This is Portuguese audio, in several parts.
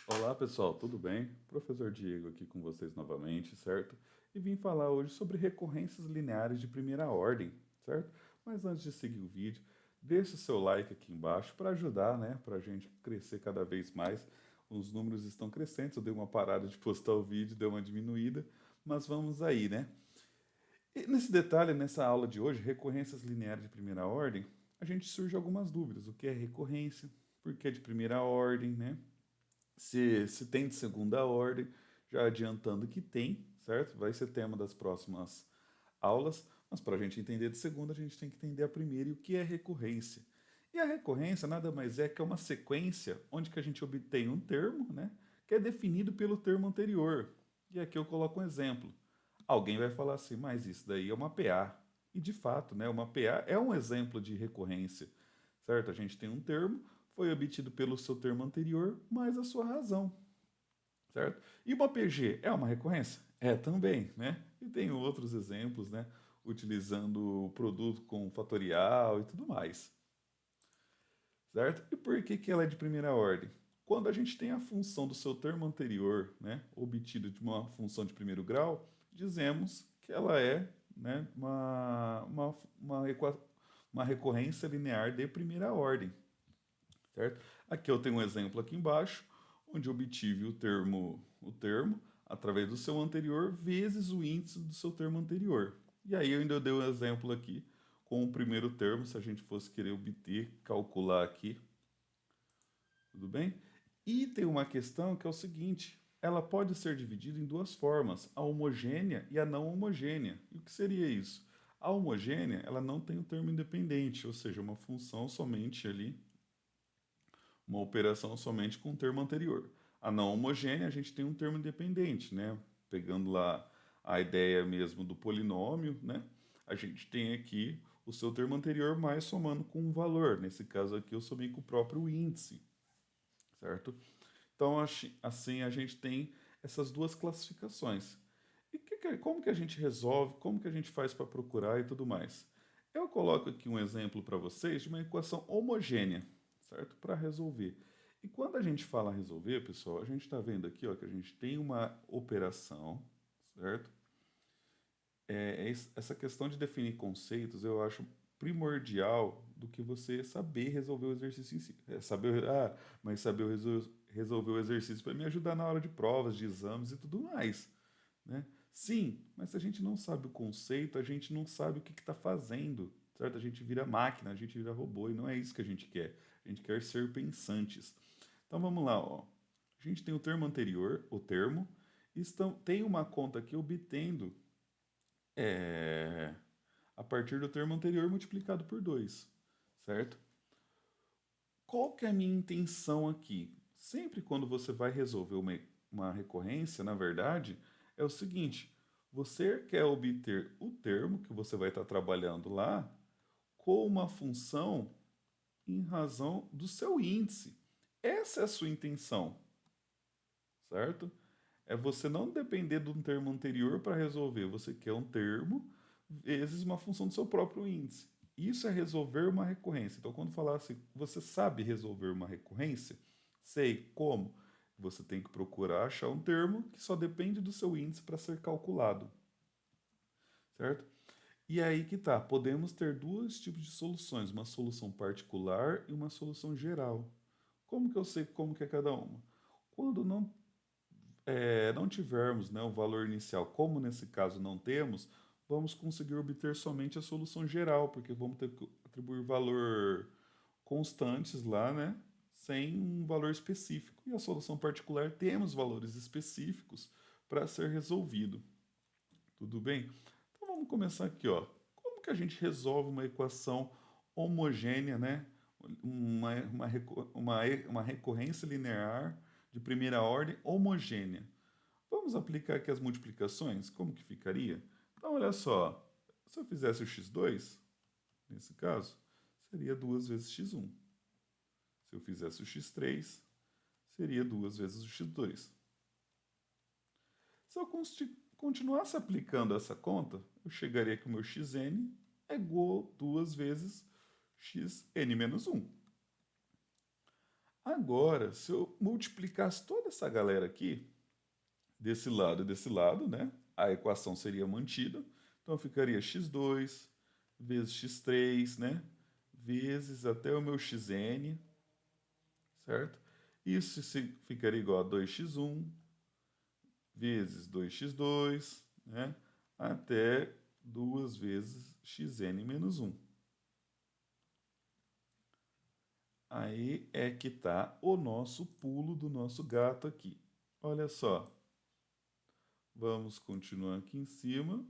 Olá pessoal, tudo bem? Professor Diego aqui com vocês novamente, certo? E vim falar hoje sobre recorrências lineares de primeira ordem, certo? Mas antes de seguir o vídeo, deixe o seu like aqui embaixo para ajudar, né? Para a gente crescer cada vez mais. Os números estão crescentes, eu dei uma parada de postar o vídeo, deu uma diminuída, mas vamos aí, né? E nesse detalhe, nessa aula de hoje, recorrências lineares de primeira ordem, a gente surge algumas dúvidas. O que é recorrência? Por que é de primeira ordem, né? Se tem de segunda ordem, já adiantando que tem, certo? Vai ser tema das próximas aulas, mas para a gente entender de segunda, a gente tem que entender a primeira e o que é recorrência. E a recorrência nada mais é que uma sequência onde que a gente obtém um termo, né, que é definido pelo termo anterior. E aqui eu coloco um exemplo. Alguém vai falar assim, mas isso daí é uma PA. E de fato, né, uma PA é um exemplo de recorrência, certo? A gente tem um termo, foi obtido pelo seu termo anterior, mais a sua razão, certo? E uma PG é uma recorrência? É também, né? E tem outros exemplos, né? Utilizando o produto com fatorial e tudo mais, certo? E por que ela é de primeira ordem? Quando a gente tem a função do seu termo anterior, né, obtido de uma função de primeiro grau, dizemos que ela é, né, uma recorrência linear de primeira ordem, certo? Aqui eu tenho um exemplo aqui embaixo, onde eu obtive o termo através do seu anterior vezes o índice do seu termo anterior. E aí eu ainda dei um exemplo aqui com o primeiro termo, se a gente fosse querer obter, calcular aqui, tudo bem? E tem uma questão que é o seguinte, ela pode ser dividida em duas formas, a homogênea e a não homogênea. E o que seria isso? A homogênea, ela não tem o termo independente, ou seja, uma função somente ali, uma operação somente com o termo anterior. A não homogênea, a gente tem um termo independente, né? Pegando lá a ideia mesmo do polinômio, né? A gente tem aqui o seu termo anterior mais somando com um valor. Nesse caso aqui, eu somei com o próprio índice, certo? Então, assim, a gente tem essas duas classificações. E como que a gente resolve, como que a gente faz para procurar e tudo mais? Eu coloco aqui um exemplo para vocês de uma equação homogênea, certo? Para resolver. E quando a gente fala resolver, pessoal, a gente está vendo aqui ó, que a gente tem uma operação, certo? Essa questão de definir conceitos eu acho primordial do que você saber resolver o exercício em si. Mas saber resolver o exercício vai me ajudar na hora de provas, de exames e tudo mais, né? Sim, mas se a gente não sabe o conceito, a gente não sabe o que está fazendo, certo? A gente vira máquina, a gente vira robô e não é isso que a gente quer. A gente quer ser pensantes. Então vamos lá, ó. A gente tem o termo anterior, o termo, e tem uma conta aqui obtendo é, a partir do termo anterior multiplicado por 2, certo? Qual que é a minha intenção aqui? Sempre quando você vai resolver uma recorrência, na verdade, é o seguinte: você quer obter o termo que você vai estar trabalhando lá com uma função em razão do seu índice. Essa é a sua intenção, certo? É você não depender de um termo anterior para resolver. Você quer um termo vezes uma função do seu próprio índice. Isso é resolver uma recorrência. Então, quando falar assim, você sabe resolver uma recorrência? Sei como. Você tem que procurar achar um termo que só depende do seu índice para ser calculado, certo? E aí que tá, podemos ter dois tipos de soluções, uma solução particular e uma solução geral. Como que eu sei como que é cada uma? Quando não tivermos, né, o valor inicial, como nesse caso não temos, vamos conseguir obter somente a solução geral, porque vamos ter que atribuir valor constantes lá, né, sem um valor específico. E a solução particular temos valores específicos para ser resolvido. Tudo bem? Então vamos começar aqui, ó. Como que a gente resolve uma equação homogênea, né? Uma recorrência linear de primeira ordem homogênea. Vamos aplicar aqui as multiplicações? Como que ficaria? Então, olha só. Se eu fizesse o x2, nesse caso, seria 2 vezes x1. Se eu fizesse o x3, seria 2 vezes o x2. Se eu continuasse aplicando essa conta, eu chegaria que o meu xn é igual a 2 vezes xn menos 1. Agora, se eu multiplicasse toda essa galera aqui, desse lado e desse lado, né? A equação seria mantida. Então ficaria x2 vezes x3, né? Vezes até o meu xn, certo? Isso ficaria igual a 2x1 vezes 2x2, né? Até 2 vezes xn menos 1. Aí é que está o nosso pulo do nosso gato aqui. Olha só. Vamos continuar aqui em cima.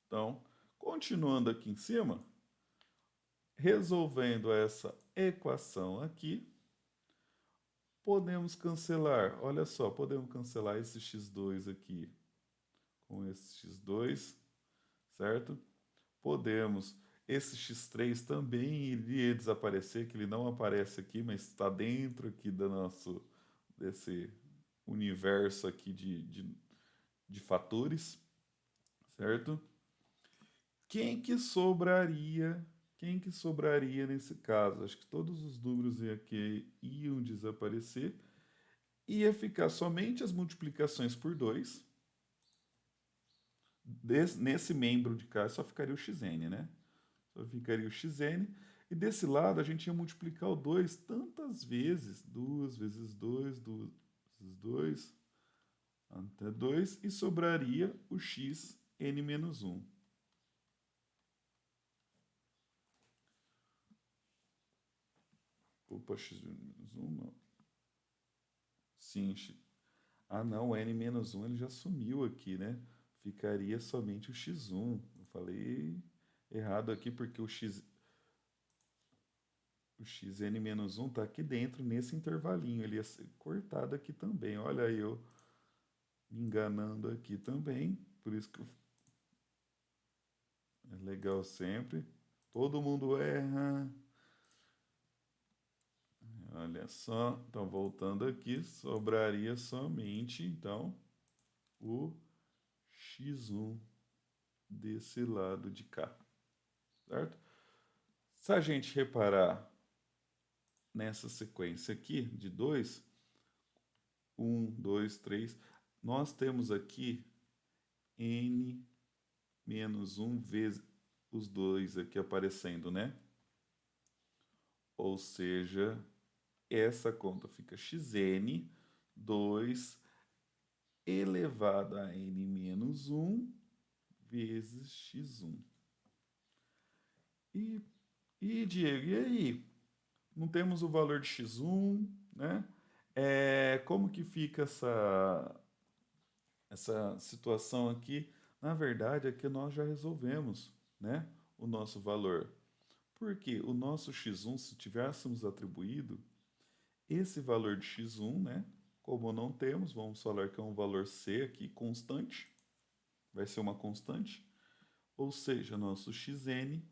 Então, continuando aqui em cima, resolvendo essa equação aqui, podemos cancelar, olha só, podemos cancelar esse x2 aqui com esse x2, certo? Podemos, esse x3 também iria desaparecer, que ele não aparece aqui, mas está dentro aqui desse universo aqui de fatores, certo? Quem que sobraria? Quem que sobraria nesse caso? Acho que todos os números aqui iam desaparecer. Ia ficar somente as multiplicações por 2. Nesse membro de cá só ficaria o xn, né? Só ficaria o xn. E desse lado a gente ia multiplicar o 2 tantas vezes. 2 vezes 2, 2 vezes 2, até 2. E sobraria o x n menos 1. Opa, x menos 1, não. Sim, ah não, o n menos 1 ele já sumiu aqui, né? Ficaria somente o x1. Eu falei errado aqui porque o xn menos 1 está aqui dentro, nesse intervalinho. Ele ia ser cortado aqui também. Olha aí eu me enganando aqui também. Por isso que é legal sempre. Todo mundo erra. Olha só, então voltando aqui, sobraria somente, então, o x1 desse lado de cá, certo? Se a gente reparar nessa sequência aqui de 2, 1, 2, 3, nós temos aqui n menos 1 vezes os dois aqui aparecendo, né? Ou seja, essa conta fica xn, 2 elevado a n menos 1 vezes x1. Diego, e aí? Não temos o valor de x1, né? Como que fica essa situação aqui? Na verdade, aqui nós já resolvemos, né? O nosso valor. Porque o nosso x1, se tivéssemos atribuído esse valor de x1, né? Como não temos, vamos falar que é um valor c aqui, constante. Vai ser uma constante. Ou seja, nosso xn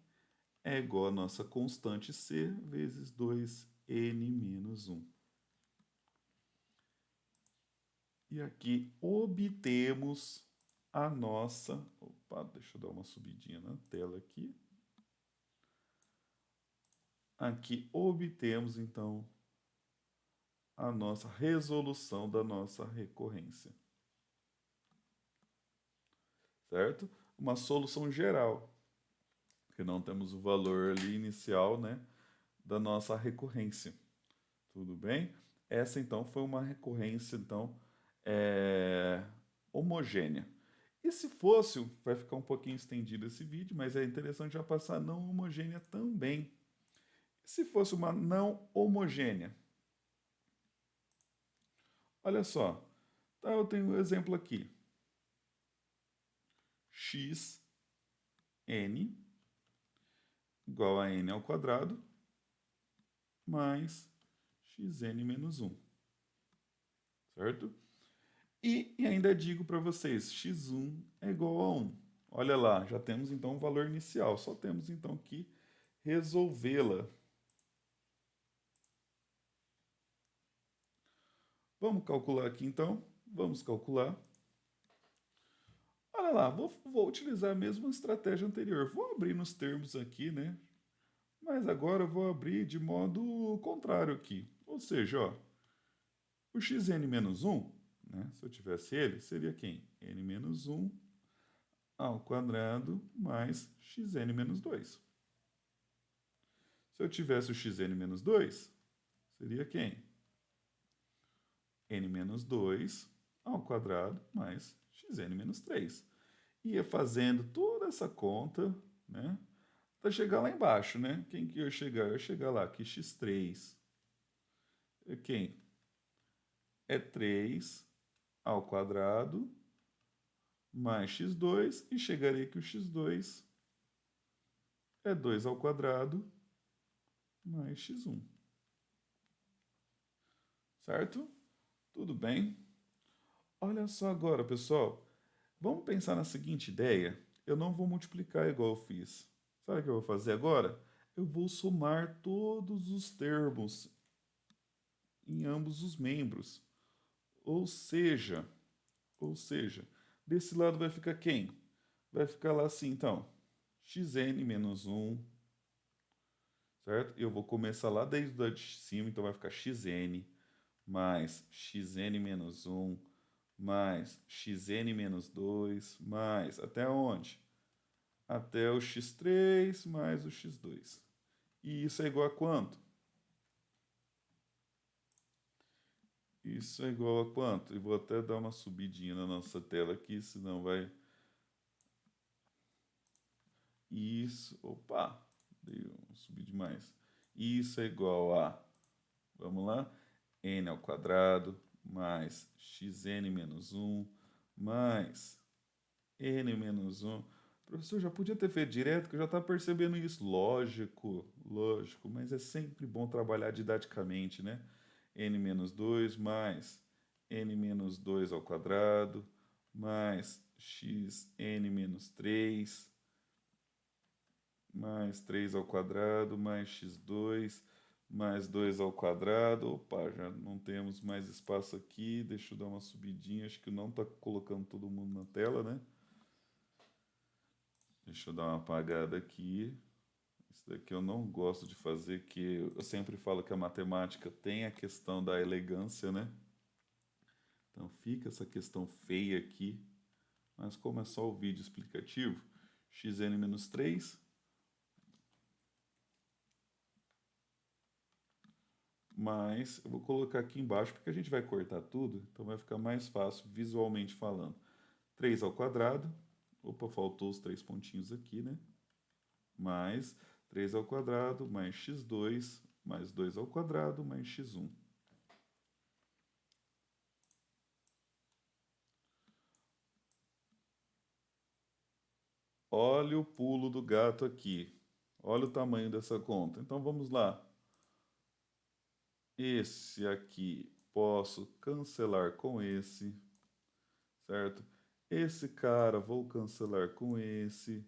é igual a nossa constante c vezes 2n menos 1. E aqui obtemos a nossa... Opa, deixa eu dar uma subidinha na tela aqui. Aqui obtemos, então, a nossa resolução da nossa recorrência. Certo? Uma solução geral, porque não temos o valor ali inicial, né, da nossa recorrência. Tudo bem? Essa, então, foi uma recorrência, então, homogênea. E se fosse, vai ficar um pouquinho estendido esse vídeo, mas é interessante já passar não homogênea também. E se fosse uma não homogênea? Olha só, tá, eu tenho um exemplo aqui. X n igual a n ao quadrado mais xn menos 1, certo? E ainda digo para vocês, x1 é igual a 1. Olha lá, já temos então o valor inicial, só temos então que resolvê-la. Vamos calcular aqui então, vamos calcular. Olha lá, vou utilizar a mesma estratégia anterior. Vou abrir nos termos aqui, né? Mas agora eu vou abrir de modo contrário aqui. Ou seja, ó, o xn menos 1, né, se eu tivesse ele, seria quem? N menos 1 ao quadrado mais xn menos 2. Se eu tivesse o xn menos 2, seria quem? N menos 2 ao quadrado mais xn menos 3. Ia fazendo toda essa conta, né? Até chegar lá embaixo, né? Quem que ia chegar? Eu ia chegar lá que x3 é quem? É 3 ao quadrado mais x2 e chegaria que o x2 é 2 ao quadrado mais x1. Certo? Tudo bem? Olha só agora, pessoal. Vamos pensar na seguinte ideia. Eu não vou multiplicar igual eu fiz. Sabe o que eu vou fazer agora? Eu vou somar todos os termos em ambos os membros. Ou seja, desse lado vai ficar quem? Vai ficar lá assim, então, xn menos 1, certo? Eu vou começar lá desde o lado de cima, então vai ficar xn mais xn menos 1 mais xn menos 2 mais até onde? Até o x3 mais o x2. E isso é igual a quanto? Isso é igual a quanto? E vou até dar uma subidinha na nossa tela aqui, senão vai... Isso, opa, dei um subir demais. Isso é igual a, vamos lá, n ao quadrado mais xn menos 1 mais n menos 1. Professor, já podia ter feito direto, que eu já estava percebendo isso. Lógico, lógico, mas é sempre bom trabalhar didaticamente, né? N menos 2 mais n menos 2 ao quadrado mais xn menos 3 mais 3 ao quadrado mais x2 mais 2 ao quadrado. Opa, já não temos mais espaço aqui. Deixa eu dar uma subidinha. Acho que não está colocando todo mundo na tela, né? Deixa eu dar uma apagada aqui. Isso daqui eu não gosto de fazer, que eu sempre falo que a matemática tem a questão da elegância, né? Então fica essa questão feia aqui. Mas como é só o vídeo explicativo, xn-3 mais, eu vou colocar aqui embaixo porque a gente vai cortar tudo, então vai ficar mais fácil visualmente falando. 3 ao quadrado, opa, faltou os 3 pontinhos aqui, né? Mais 3 ao quadrado, mais x2, mais 2 ao quadrado, mais x1. Olha o pulo do gato aqui. Olha o tamanho dessa conta. Então vamos lá. Esse aqui posso cancelar com esse, certo? Esse cara vou cancelar com esse.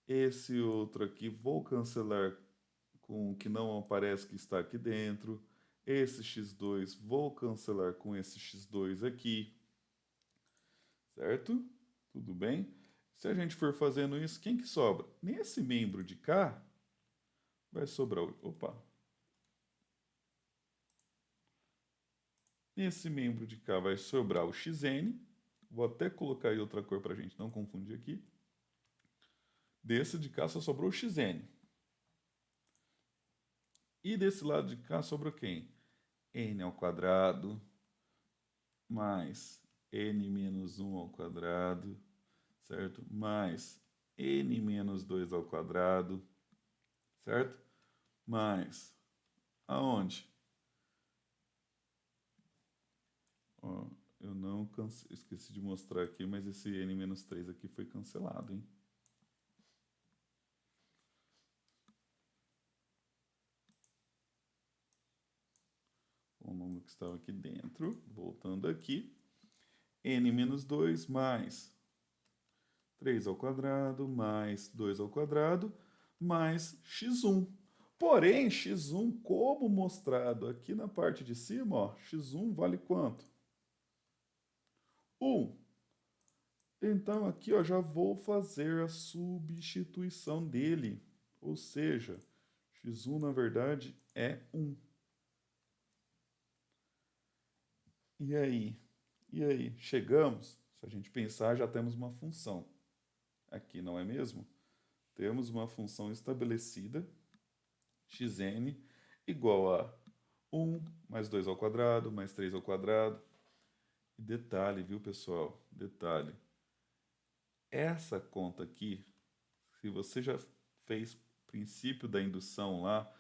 Esse outro aqui vou cancelar com o que não aparece que está aqui dentro. Esse x2 vou cancelar com esse x2 aqui, certo? Tudo bem? Se a gente for fazendo isso, quem que sobra? Nesse membro de cá, vai sobrar o... Opa! Nesse membro de cá vai sobrar o xn. Vou até colocar aí outra cor para a gente não confundir aqui. Desse de cá só sobrou o xn. E desse lado de cá sobrou quem? N ao quadrado mais n menos 1 ao quadrado, certo? Mais n menos 2 ao quadrado, certo? Mais aonde? Ó, eu não esqueci de mostrar aqui, mas esse n-3 aqui foi cancelado, hein? O número que estava aqui dentro, voltando aqui, n-2 mais 3 ao quadrado, mais 2 ao quadrado, mais x1. Porém, x1, como mostrado aqui na parte de cima, ó, x1 vale quanto? 1. Então, aqui já vou fazer a substituição dele. Ou seja, x1, na verdade, é 1. E aí? E aí? Chegamos? Se a gente pensar, já temos uma função aqui, não é mesmo? Temos uma função estabelecida, xn, igual a 1 mais 2 ao quadrado, mais 3 ao quadrado. E detalhe, viu, pessoal? Detalhe. Essa conta aqui, se você já fez o princípio da indução lá,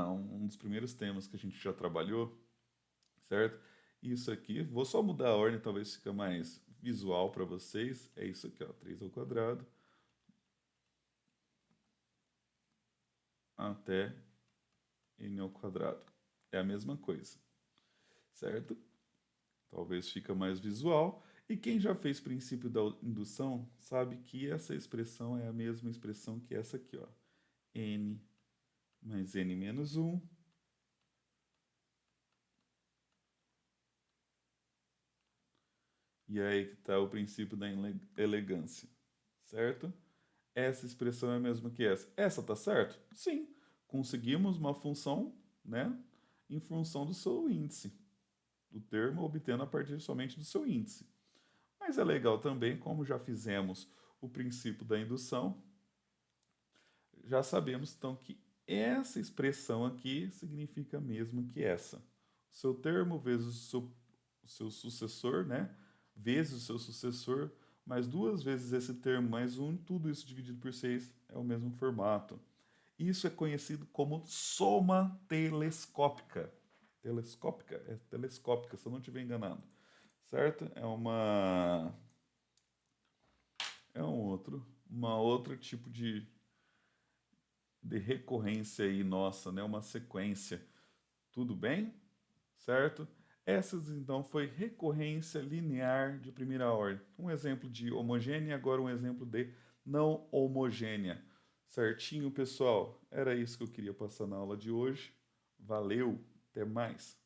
um dos primeiros temas que a gente já trabalhou, certo? Isso aqui, vou só mudar a ordem, talvez fica mais visual para vocês. É isso aqui, ó, 3 ao quadrado até n ao quadrado. É a mesma coisa, certo? Talvez fica mais visual. E quem já fez princípio da indução sabe que essa expressão é a mesma expressão que essa aqui, ó. N mais n menos 1 e aí que está o princípio da elegância, certo? Essa expressão é a mesma que essa. Essa tá certo? Sim. Conseguimos uma função, né, em função do seu índice, do termo obtendo a partir somente do seu índice. Mas é legal também, como já fizemos o princípio da indução, já sabemos então que essa expressão aqui significa mesmo que essa. O seu termo vezes o seu sucessor, né? Vezes o seu sucessor, mais duas vezes esse termo mais um, tudo isso dividido por 6 é o mesmo formato. Isso é conhecido como soma telescópica. Telescópica? É telescópica, se eu não estiver enganado. Certo? Uma outro tipo de recorrência aí nossa, né? Uma sequência. Tudo bem? Certo? Essas então foi recorrência linear de primeira ordem. Um exemplo de homogênea, agora um exemplo de não homogênea. Certinho, pessoal? Era isso que eu queria passar na aula de hoje. Valeu, até mais.